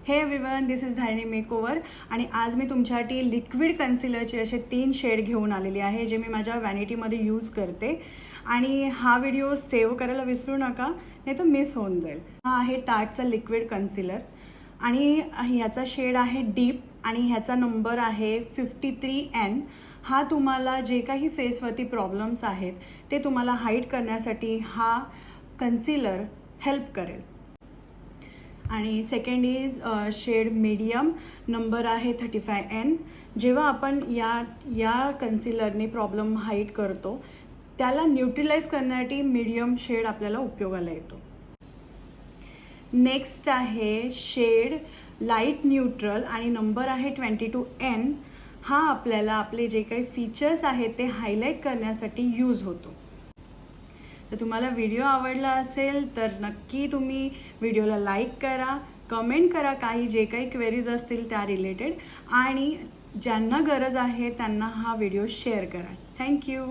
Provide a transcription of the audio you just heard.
हे everyone, this is Dharini makeover आणि आज मी तुमच्यासाठी लिक्विड कन्सिलरचे असे 3 शेड घेऊन आलेले आहे जे मी माझ्या वॅनिटीमध्ये यूज करते आणि हा व्हिडिओ सेव्ह करायला विसरू नका, नाही तर मिस होऊन जाईल. हा आहे टार्टचा लिक्विड कन्सिलर आणि ह्याचा शेड आहे डीप आणि ह्याचा नंबर आहे 53N. हा तुम्हाला जे काही फेसवरती प्रॉब्लेम्स आहेत ते तुम्हाला हाईड करण्यासाठी हा कन्सिलर हेल्प करेल. आणि second is shade medium, number आहे 35N. जेव्हा आपण या कन्सिलरने प्रॉब्लेम हाईड करतो त्याला न्यूट्रलाइज करण्यासाठी मीडियम शेड आपल्याला उपयोगाला येतो. नेक्स्ट आहे शेड लाईट न्यूट्रल आणि नंबर आहे 22N. हा आपल्याला आपले जे काही फीचर्स आहेत ते हायलाईट करण्यासाठी यूज होतो. तर तुम्हाला व्हिडिओ आवडला असेल तर नक्की तुम्ही व्हिडिओला लाईक करा, कमेंट करा काही जे काही क्वेरीज असतील त्या रिलेटेड, आणि ज्यांना गरज आहे त्यांना हा व्हिडिओ शेअर करा. थँक्यू.